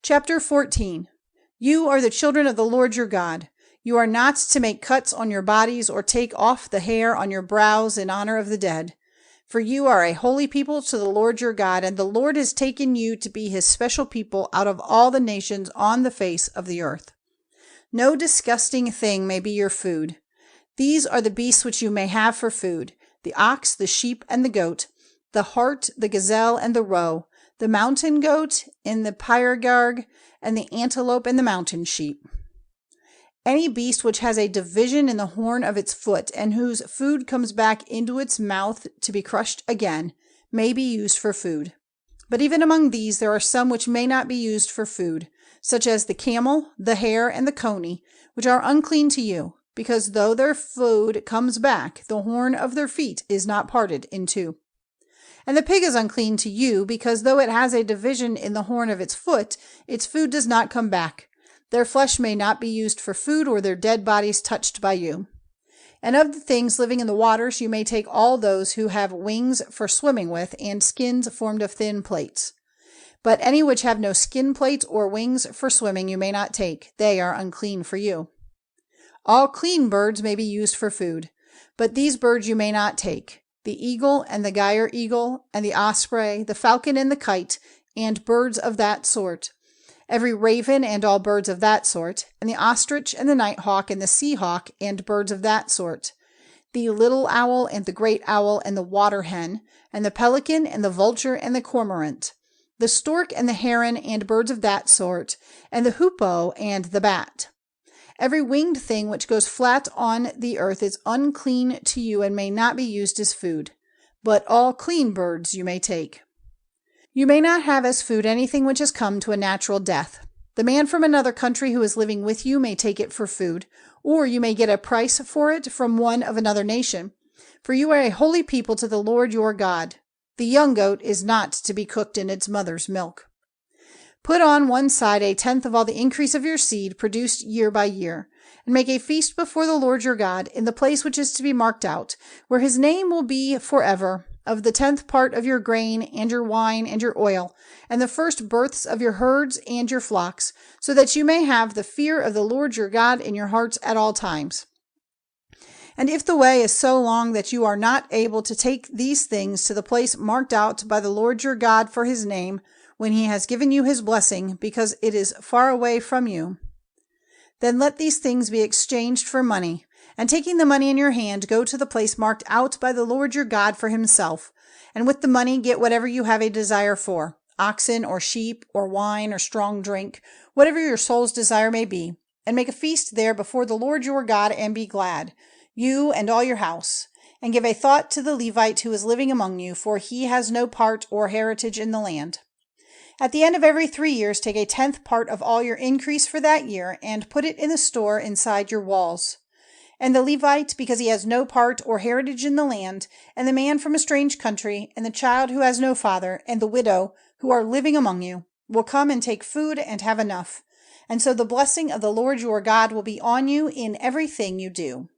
Chapter 14. You are the children of the Lord your God. You are not to make cuts on your bodies or take off the hair on your brows in honor of the dead. For you are a holy people to the Lord your God, and the Lord has taken you to be his special people out of all the nations on the face of the earth. No disgusting thing may be your food. These are the beasts which you may have for food: the ox, the sheep, and the goat, the hart, the gazelle, and the roe, the mountain goat, and the pygarg, and the antelope, and the mountain sheep. Any beast which has a division in the horn of its foot, and whose food comes back into its mouth to be crushed again, may be used for food. But even among these there are some which may not be used for food, such as the camel, the hare, and the coney, which are unclean to you, because though their food comes back, the horn of their feet is not parted in two. And the pig is unclean to you, because though it has a division in the horn of its foot, its food does not come back. Their flesh may not be used for food, or their dead bodies touched by you. And of the things living in the waters you may take all those who have wings for swimming with, and skins formed of thin plates. But any which have no skin plates or wings for swimming you may not take. They are unclean for you. All clean birds may be used for food, but these birds you may not take: the eagle and the gier eagle, and the osprey, the falcon and the kite, and birds of that sort, every raven and all birds of that sort, and the ostrich and the nighthawk and the sea hawk and birds of that sort, the little owl and the great owl and the water hen, and the pelican and the vulture and the cormorant, the stork and the heron and birds of that sort, and the hoopoe and the bat. Every winged thing which goes flat on the earth is unclean to you and may not be used as food, but all clean birds you may take. You may not have as food anything which has come to a natural death. The man from another country who is living with you may take it for food, or you may get a price for it from one of another nation, for you are a holy people to the Lord your God. The young goat is not to be cooked in its mother's milk. Put on one side 1/10 of all the increase of your seed produced year by year, and make a feast before the Lord your God in the place which is to be marked out, where his name will be forever, of the 10th part of your grain and your wine and your oil, and the first births of your herds and your flocks, so that you may have the fear of the Lord your God in your hearts at all times. And if the way is so long that you are not able to take these things to the place marked out by the Lord your God for his name, when he has given you his blessing, because it is far away from you, then let these things be exchanged for money, and taking the money in your hand, go to the place marked out by the Lord your God for himself, and with the money get whatever you have a desire for: oxen or sheep or wine or strong drink, whatever your soul's desire may be, and make a feast there before the Lord your God, and be glad, you and all your house. And give a thought to the Levite who is living among you, for he has no part or heritage in the land. At the end of every 3 years, take 1/10 part of all your increase for that year, and put it in the store inside your walls. And the Levite, because he has no part or heritage in the land, and the man from a strange country, and the child who has no father, and the widow who are living among you, will come and take food and have enough. And so the blessing of the Lord your God will be on you in everything you do.